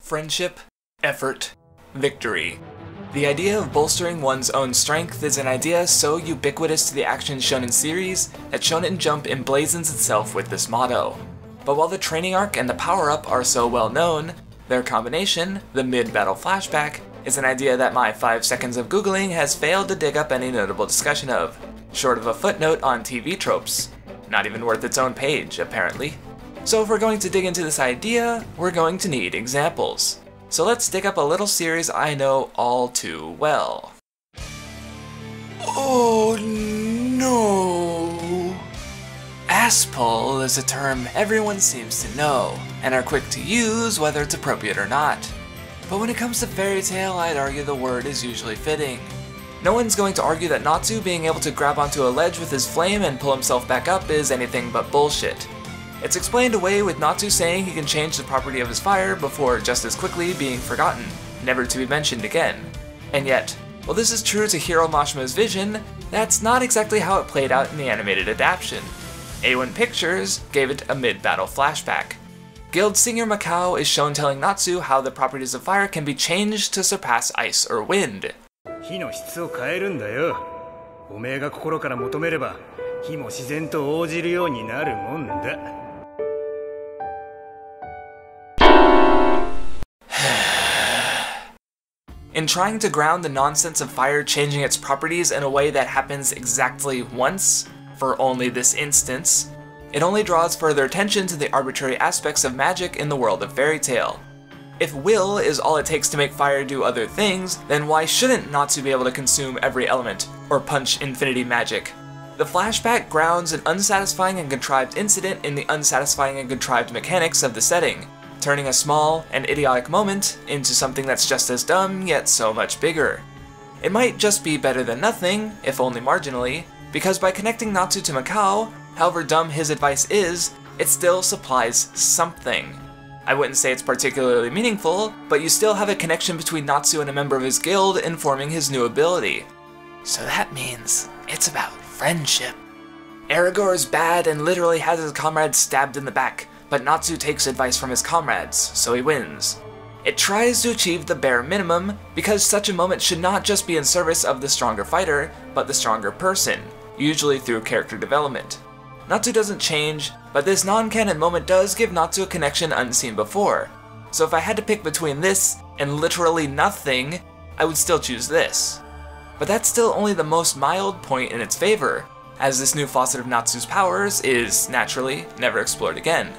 Friendship, effort, victory. The idea of bolstering one's own strength is an idea so ubiquitous to the action shonen series that Shonen Jump emblazons itself with this motto. But while the training arc and the power-up are so well known, their combination, the Mid-Battle Flashback, is an idea that my 5 seconds of googling has failed to dig up any notable discussion of, short of a footnote on TV tropes. Not even worth its own page, apparently. So if we're going to dig into this idea, we're going to need examples. So let's dig up a little series I know all too well. Oh no! Ass pull is a term everyone seems to know, and are quick to use whether it's appropriate or not. But when it comes to fairy tale, I'd argue the word is usually fitting. No one's going to argue that Natsu being able to grab onto a ledge with his flame and pull himself back up is anything but bullshit. It's explained away with Natsu saying he can change the property of his fire before just as quickly being forgotten, never to be mentioned again. And yet, while this is true to Hiro Mashima's vision, that's not exactly how it played out in the animated adaptation. A1 Pictures gave it a mid-battle flashback. Guild Singer Macau is shown telling Natsu how the properties of fire can be changed to surpass ice or wind. In trying to ground the nonsense of fire changing its properties in a way that happens exactly once, for only this instance, it only draws further attention to the arbitrary aspects of magic in the world of fairy tale. If will is all it takes to make fire do other things, then why shouldn't Natsu be able to consume every element, or punch infinity magic? The flashback grounds an unsatisfying and contrived incident in the unsatisfying and contrived mechanics of the setting, turning a small and idiotic moment into something that's just as dumb, yet so much bigger. It might just be better than nothing, if only marginally, because by connecting Natsu to Macau, however dumb his advice is, it still supplies something. I wouldn't say it's particularly meaningful, but you still have a connection between Natsu and a member of his guild informing his new ability. So that means it's about friendship. Aragorn is bad and literally has his comrades stabbed in the back, but Natsu takes advice from his comrades, so he wins. It tries to achieve the bare minimum, because such a moment should not just be in service of the stronger fighter, but the stronger person, usually through character development. Natsu doesn't change, but this non-canon moment does give Natsu a connection unseen before. So if I had to pick between this and literally nothing, I would still choose this. But that's still only the most mild point in its favor, as this new facet of Natsu's powers is, naturally, never explored again.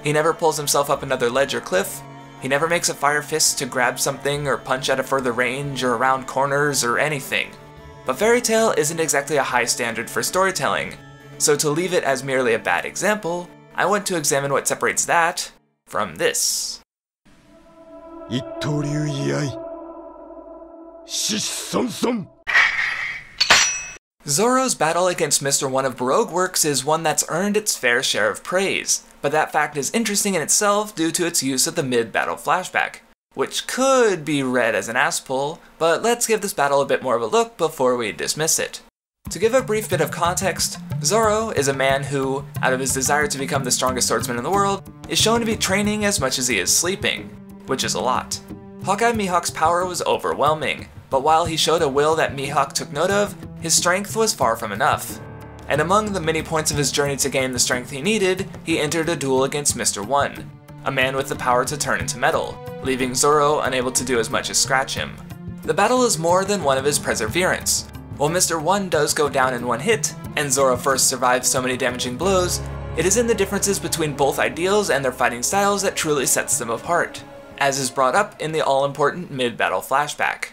He never pulls himself up another ledge or cliff, he never makes a fire fist to grab something or punch at a further range or around corners or anything. But fairy tale isn't exactly a high standard for storytelling, so to leave it as merely a bad example, I want to examine what separates that from this. Zoro's battle against Mr. One of Baroque Works is one that's earned its fair share of praise, but that fact is interesting in itself due to its use of the mid-battle flashback, which could be read as an ass pull, but let's give this battle a bit more of a look before we dismiss it. To give a brief bit of context, Zoro is a man who, out of his desire to become the strongest swordsman in the world, is shown to be training as much as he is sleeping, which is a lot. Hawkeye Mihawk's power was overwhelming, but while he showed a will that Mihawk took note of, his strength was far from enough. And among the many points of his journey to gain the strength he needed, he entered a duel against Mr. One, a man with the power to turn into metal, leaving Zoro unable to do as much as scratch him. The battle is more than one of his perseverance. While Mr. One does go down in one hit, and Zoro first survives so many damaging blows, it is in the differences between both ideals and their fighting styles that truly sets them apart, as is brought up in the all-important mid-battle flashback.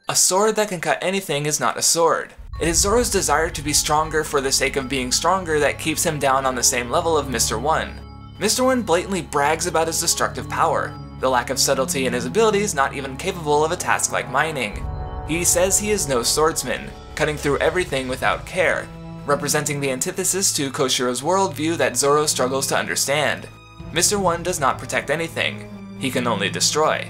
A sword that can cut anything is not a sword. It is Zoro's desire to be stronger for the sake of being stronger that keeps him down on the same level of Mr. One. Mr. One blatantly brags about his destructive power, the lack of subtlety in his abilities not even capable of a task like mining. He says he is no swordsman, cutting through everything without care, representing the antithesis to Koshiro's worldview that Zoro struggles to understand. Mr. One does not protect anything, he can only destroy.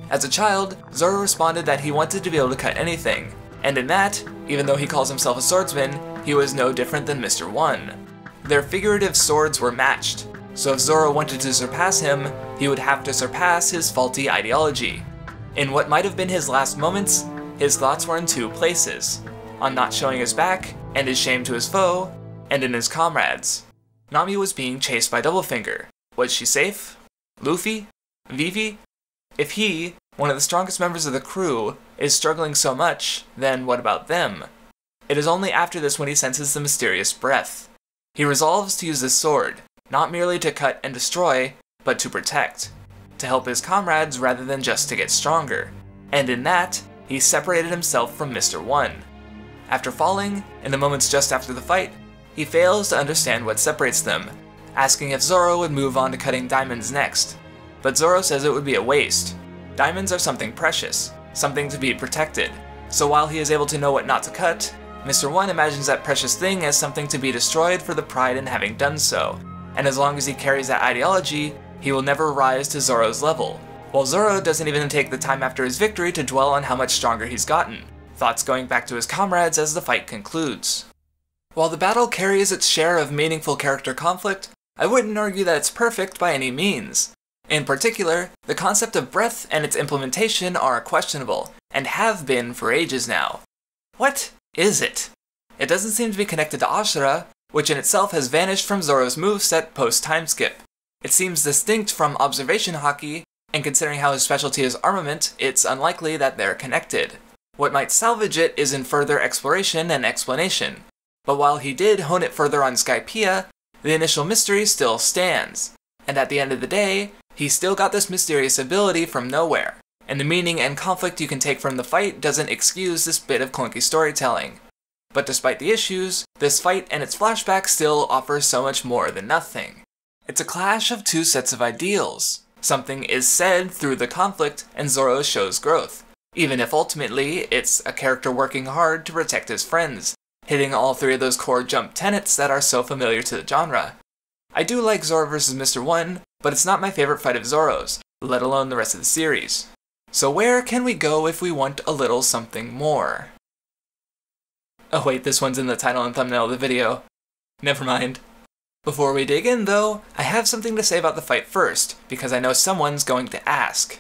As a child, Zoro responded that he wanted to be able to cut anything, and in that, even though he calls himself a swordsman, he was no different than Mr. One. Their figurative swords were matched, so if Zoro wanted to surpass him, he would have to surpass his faulty ideology. In what might have been his last moments, his thoughts were in two places: on not showing his back, and his shame to his foe, and in his comrades. Nami was being chased by Doublefinger. Was she safe? Luffy? Vivi? If he, one of the strongest members of the crew, is struggling so much, then what about them? It is only after this when he senses the mysterious breath. He resolves to use his sword, not merely to cut and destroy, but to protect. To help his comrades rather than just to get stronger. And in that, he separated himself from Mr. One. After falling, in the moments just after the fight, he fails to understand what separates them, asking if Zoro would move on to cutting diamonds next. But Zoro says it would be a waste. Diamonds are something precious, something to be protected, so while he is able to know what not to cut, Mr. One imagines that precious thing as something to be destroyed for the pride in having done so, and as long as he carries that ideology, he will never rise to Zoro's level, while Zoro doesn't even take the time after his victory to dwell on how much stronger he's gotten, thoughts going back to his comrades as the fight concludes. While the battle carries its share of meaningful character conflict, I wouldn't argue that it's perfect by any means. In particular, the concept of breath and its implementation are questionable, and have been for ages now. What is it? It doesn't seem to be connected to Ashura, which in itself has vanished from Zoro's moveset post-timeskip. It seems distinct from observation haki, and considering how his specialty is armament, it's unlikely that they're connected. What might salvage it is in further exploration and explanation, but while he did hone it further on Skypiea, the initial mystery still stands, and at the end of the day, he still got this mysterious ability from nowhere, and the meaning and conflict you can take from the fight doesn't excuse this bit of clunky storytelling. But despite the issues, this fight and its flashback still offers so much more than nothing. It's a clash of two sets of ideals. Something is said through the conflict, and Zoro shows growth, even if ultimately it's a character working hard to protect his friends, hitting all three of those core jump tenets that are so familiar to the genre. I do like Zoro vs. Mr. One, but it's not my favorite fight of Zoro's, let alone the rest of the series. So where can we go if we want a little something more? Oh wait, this one's in the title and thumbnail of the video. Never mind. Before we dig in though, I have something to say about the fight first, because I know someone's going to ask.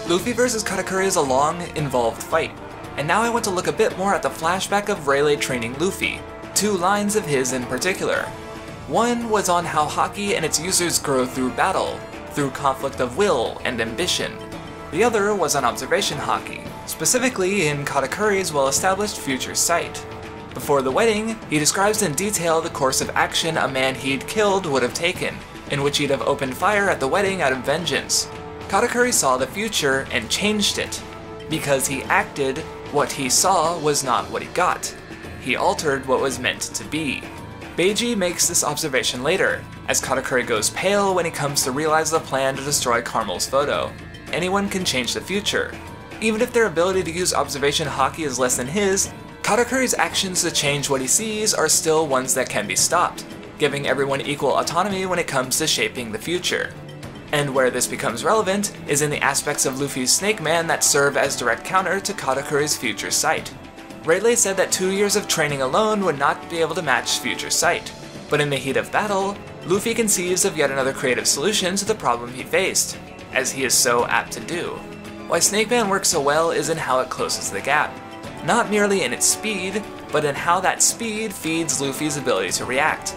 Luffy vs. Katakuri is a long, involved fight, and now I want to look a bit more at the flashback of Rayleigh training Luffy, two lines of his in particular. One was on how haki and its users grow through battle, through conflict of will and ambition. The other was on observation haki, specifically in Katakuri's well-established future sight. Before the wedding, he describes in detail the course of action a man he'd killed would have taken, in which he'd have opened fire at the wedding out of vengeance. Katakuri saw the future and changed it, because he acted what he saw was not what he got. He altered what was meant to be. Beiji makes this observation later, as Katakuri goes pale when he comes to realize the plan to destroy Carmel's photo. Anyone can change the future. Even if their ability to use observation haki is less than his, Katakuri's actions to change what he sees are still ones that can be stopped, giving everyone equal autonomy when it comes to shaping the future. And where this becomes relevant is in the aspects of Luffy's Snake Man that serve as direct counter to Katakuri's future sight. Rayleigh said that 2 years of training alone would not be able to match future sight, but in the heat of battle, Luffy conceives of yet another creative solution to the problem he faced, as he is so apt to do. Why Snake Man works so well is in how it closes the gap, not merely in its speed, but in how that speed feeds Luffy's ability to react.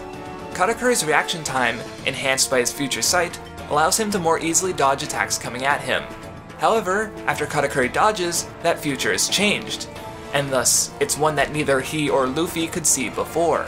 Katakuri's reaction time, enhanced by his future sight, allows him to more easily dodge attacks coming at him. However, after Katakuri dodges, that future is changed, and thus, it's one that neither he or Luffy could see before.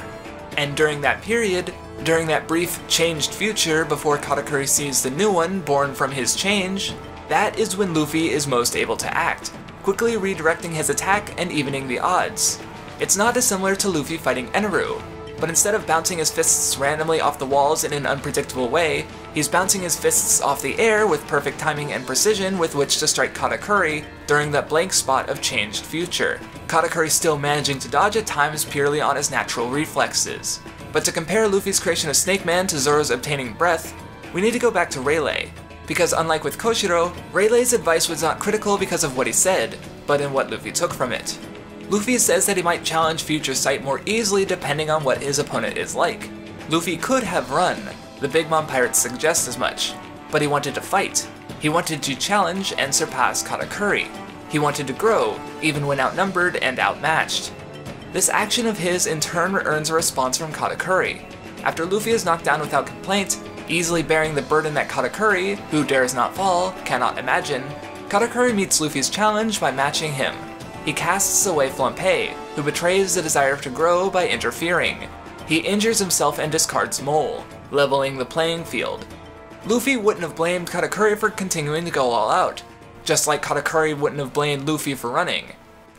And during that period, during that brief changed future before Katakuri sees the new one born from his change, that is when Luffy is most able to act, quickly redirecting his attack and evening the odds. It's not dissimilar to Luffy fighting Eneru, but instead of bouncing his fists randomly off the walls in an unpredictable way, he's bouncing his fists off the air with perfect timing and precision with which to strike Katakuri during that blank spot of changed future. Katakuri still managing to dodge at times purely on his natural reflexes. But to compare Luffy's creation of Snake Man to Zoro's obtaining breath, we need to go back to Rayleigh, because unlike with Koshiro, Rayleigh's advice was not critical because of what he said, but in what Luffy took from it. Luffy says that he might challenge future sight more easily depending on what his opponent is like. Luffy could have run, the Big Mom pirates suggest as much, but he wanted to fight. He wanted to challenge and surpass Katakuri. He wanted to grow, even when outnumbered and outmatched. This action of his in turn earns a response from Katakuri. After Luffy is knocked down without complaint, easily bearing the burden that Katakuri, who dares not fall, cannot imagine, Katakuri meets Luffy's challenge by matching him. He casts away Flampe, who betrays the desire to grow by interfering. He injures himself and discards Mole, leveling the playing field. Luffy wouldn't have blamed Katakuri for continuing to go all out, just like Katakuri wouldn't have blamed Luffy for running.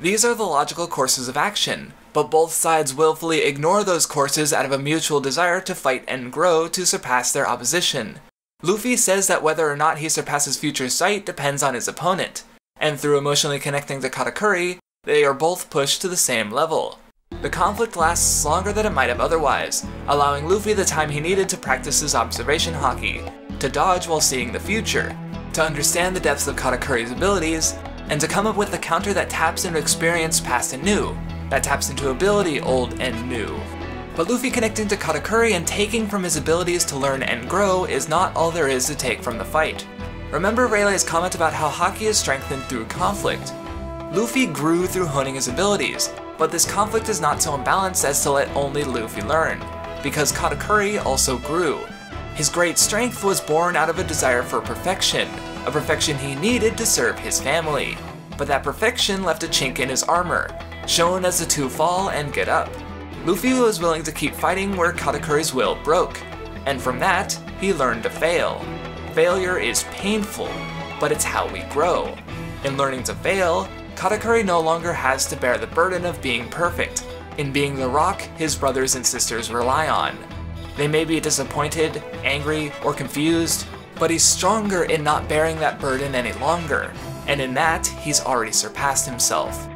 These are the logical courses of action, but both sides willfully ignore those courses out of a mutual desire to fight and grow to surpass their opposition. Luffy says that whether or not he surpasses future sight depends on his opponent, and through emotionally connecting to Katakuri, they are both pushed to the same level. The conflict lasts longer than it might have otherwise, allowing Luffy the time he needed to practice his observation haki, to dodge while seeing the future, to understand the depths of Katakuri's abilities, and to come up with a counter that taps into experience past and new, that taps into ability old and new. But Luffy connecting to Katakuri and taking from his abilities to learn and grow is not all there is to take from the fight. Remember Rayleigh's comment about how haki is strengthened through conflict. Luffy grew through honing his abilities, but this conflict is not so imbalanced as to let only Luffy learn, because Katakuri also grew. His great strength was born out of a desire for perfection, a perfection he needed to serve his family. But that perfection left a chink in his armor, shown as the two fall and get up. Luffy was willing to keep fighting where Katakuri's will broke, and from that, he learned to fail. Failure is painful, but it's how we grow. In learning to fail, Katakuri no longer has to bear the burden of being perfect, in being the rock his brothers and sisters rely on. They may be disappointed, angry, or confused, but he's stronger in not bearing that burden any longer, and in that, he's already surpassed himself.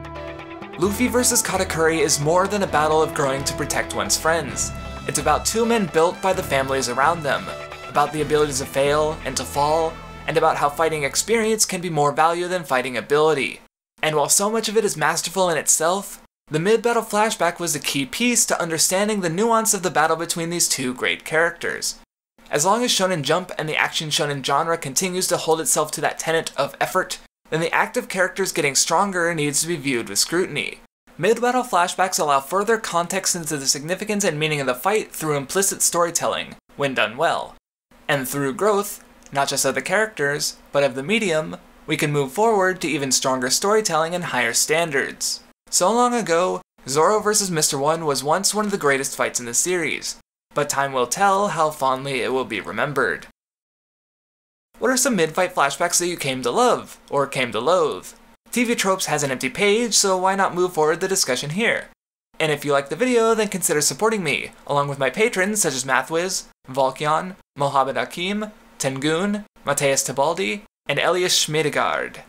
Luffy vs Katakuri is more than a battle of growing to protect one's friends. It's about two men built by the families around them, about the ability to fail and to fall, and about how fighting experience can be more value than fighting ability. And while so much of it is masterful in itself, the Mid-Battle Flashback was the key piece to understanding the nuance of the battle between these two great characters. As long as Shonen Jump and the action shonen genre continues to hold itself to that tenet of effort, then the act of characters getting stronger needs to be viewed with scrutiny. Mid-Battle Flashbacks allow further context into the significance and meaning of the fight through implicit storytelling, when done well. And through growth, not just of the characters, but of the medium, we can move forward to even stronger storytelling and higher standards. So long ago, Zoro vs Mr. One was once one of the greatest fights in the series, but time will tell how fondly it will be remembered. What are some mid-fight flashbacks that you came to love, or came to loathe? TV Tropes has an empty page, so why not move forward the discussion here? And if you like the video, then consider supporting me, along with my patrons such as Mathwiz, Volkyan, Mohamed Akim, Tengun, Mateus Tebaldi, and Elias Schmidegard.